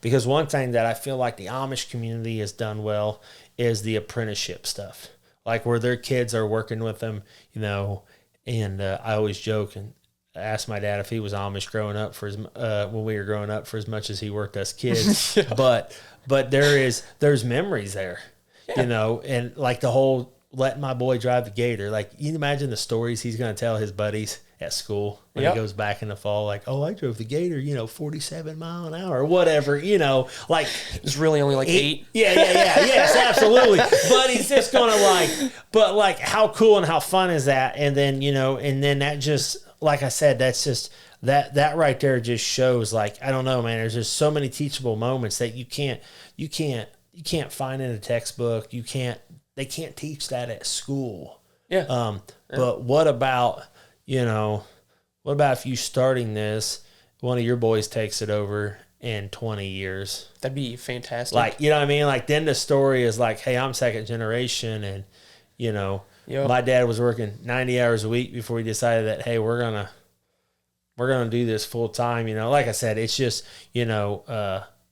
because one thing that I feel like the Amish community has done well is the apprenticeship stuff, like where their kids are working with them, you know. And I always joke and asked my dad if he was Amish growing up when we were growing up, for as much as he worked us kids. But there's memories there, you know, and like the whole letting my boy drive the Gator. Like, you imagine the stories he's going to tell his buddies at school when he goes back in the fall, like, oh, I drove the Gator, you know, 47 mile an hour or whatever, you know, like
it's really only like 8.
Yes, absolutely. But he's just going to but like, how cool and how fun is that? And then, you know, and then that just, like I said, that's just that right there just shows, like, I don't know, man, there's just so many teachable moments that you can't find in a textbook. They can't teach that at school. But what about if you starting this, one of your boys takes it over in 20 years?
That'd be fantastic.
Like, you know what I mean? Like, then the story is like, hey, I'm second generation, and, you know, my dad was working 90 hours a week before we decided that, hey, we're gonna do this full time. You know, like I said, it's just, you know,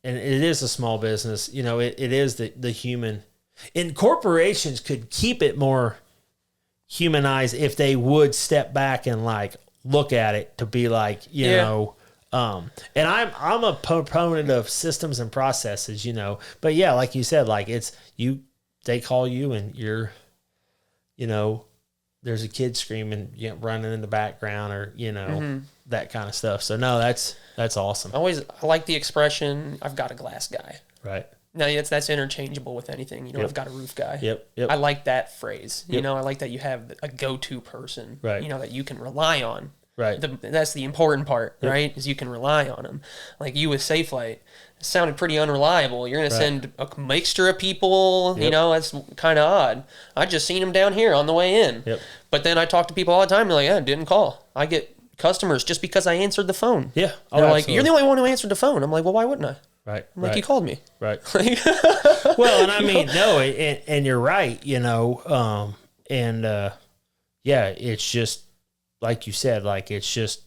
and it is a small business. You know, it is the human. And corporations could keep it more humanized if they would step back and like look at it to be like, you know, and I'm a proponent of systems and processes, you know, but yeah, like you said, like they call you and you're, you know, there's a kid screaming, you know, running in the background, or, you know, that kind of stuff. So no, that's awesome.
I like the expression, I've got a glass guy.
Right.
No, that's interchangeable with anything. You know, I've got a roof guy.
Yep.
I like that phrase. You know, I like that you have a go-to person,
right,
you know, that you can rely on.
Right.
That's the important part, right, is you can rely on them. Like you with Safelite, it sounded pretty unreliable. You're going to send a mixture of people, you know, that's kind of odd. I just seen them down here on the way in. But then I talk to people all the time, they're like, yeah, didn't call. I get customers just because I answered the phone.
Yeah.
Oh, they're like, you're the only one who answered the phone. I'm like, well, why wouldn't I?
Right.
I'm like, you called me.
Right. Well, and I mean, no, and you're right, you know, it's just, like you said, like, it's just,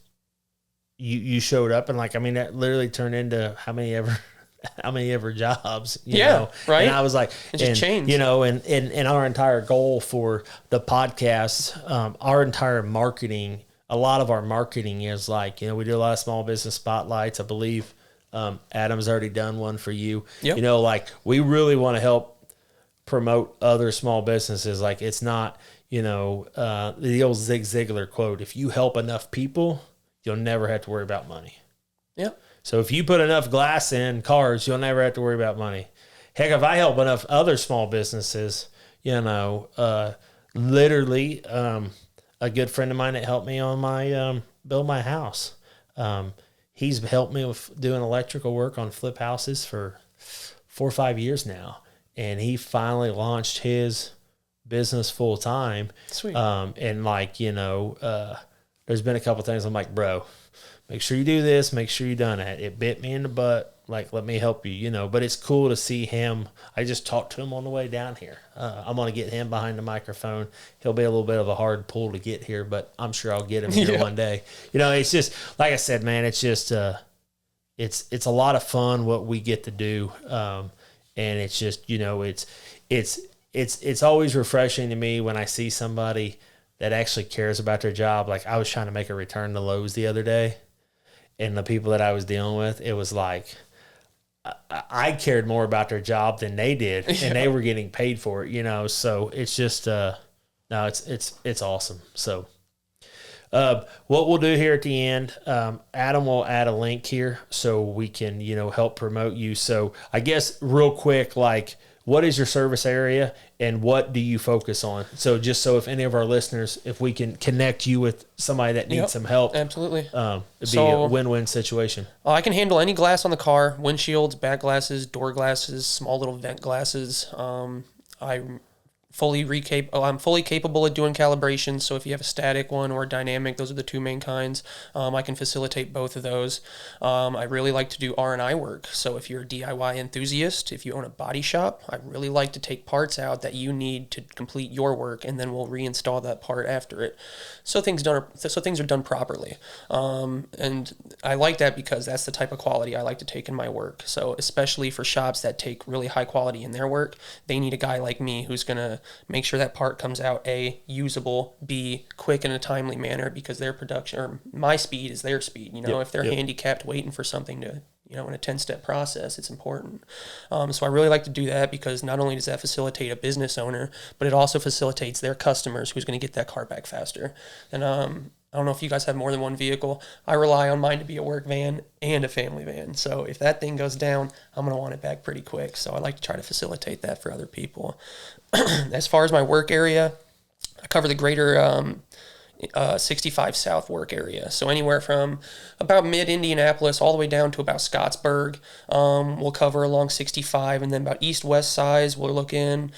you showed up, and like, I mean, that literally turned into how many ever jobs, you know?
Right.
And I was like,
it just changed.
You know, and our entire goal for the podcast, our entire marketing a lot of our marketing is like, we do a lot of small business spotlights. I believe Adam's already done one for you.
Yep.
Like we really want to help promote other small businesses. Like it's not, the old Zig Ziglar quote, if you help enough people, you'll never have to worry about money.
Yep.
So if you put enough glass in cars, you'll never have to worry about money. Heck, if I help enough other small businesses, literally, a good friend of mine that helped me on my build my house. He's helped me with doing electrical work on flip houses for 4 or 5 years now, and he finally launched his business full time.
Sweet.
And there's been a couple things I'm like, bro, make sure you do this, make sure you done it. It bit me in the butt. Like, let me help you, but it's cool to see him. I just talked to him on the way down here. I'm going to get him behind the microphone. He'll be a little bit of a hard pull to get here, but I'm sure I'll get him here one day. It's just, like I said, man, it's just, it's a lot of fun what we get to do. And it's just, it's always refreshing to me when I see somebody that actually cares about their job. Like I was trying to make a return to Lowe's the other day, and the people that I was dealing with, it was like, I cared more about their job than they did, and they were getting paid for it, so it's just, it's awesome. So, what we'll do here at the end, Adam will add a link here so we can, help promote you. So I guess real quick, like, what is your service area and what do you focus on? So just so if any of our listeners, if we can connect you with somebody that needs some help.
Absolutely.
It'd be a win-win situation.
I can handle any glass on the car, windshields, back glasses, door glasses, small little vent glasses. I'm fully capable of doing calibration. So if you have a static one or a dynamic, those are the two main kinds. I can facilitate both of those. I really like to do R&I work. So if you're a DIY enthusiast, if you own a body shop, I really like to take parts out that you need to complete your work, and then we'll reinstall that part after it. So things are done properly. And I like that because that's the type of quality I like to take in my work. So especially for shops that take really high quality in their work, they need a guy like me who's going to make sure that part comes out A, usable, B, quick in a timely manner, because their production, or my speed is their speed. If they're handicapped waiting for something to, in a 10-step process, it's important. So I really like to do that because not only does that facilitate a business owner, but it also facilitates their customers who's going to get that car back faster. And I don't know if you guys have more than one vehicle. I rely on mine to be a work van and a family van. So if that thing goes down, I'm going to want it back pretty quick. So I like to try to facilitate that for other people. As far as my work area, I cover the greater 65 South work area. So anywhere from about mid-Indianapolis all the way down to about Scottsburg. We'll cover along 65, and then about east-west sides, we're looking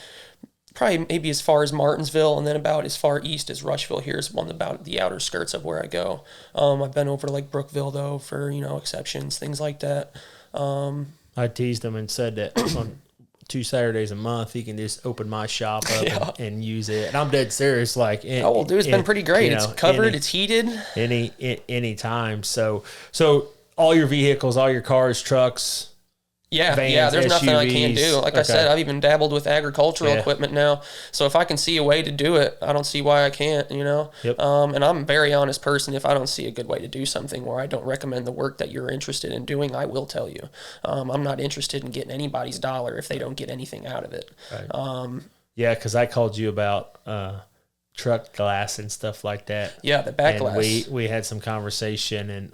probably maybe as far as Martinsville, and then about as far east as Rushville. Here's one about the outer skirts of where I go. I've been over to like Brookville, though, for, exceptions, things like that.
I teased him and said that on 2 Saturdays a month, he can just open my shop up and use it. And I'm dead serious. Like,
dude, it's been pretty great. It's covered, it's heated.
Any time. So all your vehicles, all your cars, trucks, vans,
there's
SUVs,
nothing I can't do. Like I said, I've even dabbled with agricultural equipment now. So if I can see a way to do it, I don't see why I can't,
Yep.
And I'm a very honest person. If I don't see a good way to do something or I don't recommend the work that you're interested in doing, I will tell you. I'm not interested in getting anybody's dollar if they don't get anything out of it.
Right. Because I called you about truck glass and stuff like that.
Yeah, the back glass.
We had some conversation, and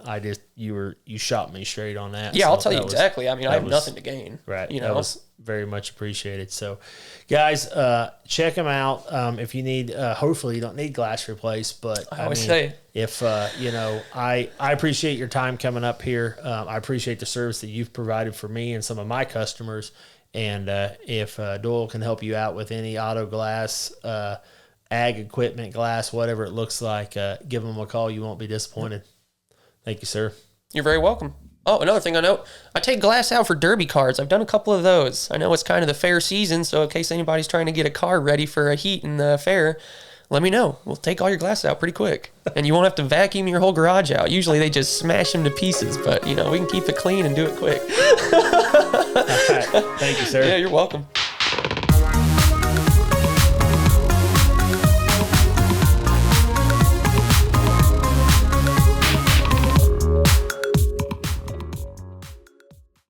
you shot me straight on that.
Yeah, so I'll tell you exactly. I have nothing to gain.
Right. That was very much appreciated. So, guys, check them out. If you need, hopefully you don't need glass replaced, but
I always say,
if I appreciate your time coming up here. I appreciate the service that you've provided for me and some of my customers. And if Doyle can help you out with any auto glass, ag equipment, glass, whatever it looks like, give them a call. You won't be disappointed. Thank you, sir.
You're very welcome. Oh, another thing I note, I take glass out for derby cars. I've done a couple of those. I know it's kind of the fair season, so in case anybody's trying to get a car ready for a heat in the fair, let me know. We'll take all your glass out pretty quick. And you won't have to vacuum your whole garage out. Usually they just smash them to pieces, but, we can keep it clean and do it quick.
All right. Thank you, sir.
Yeah, you're welcome.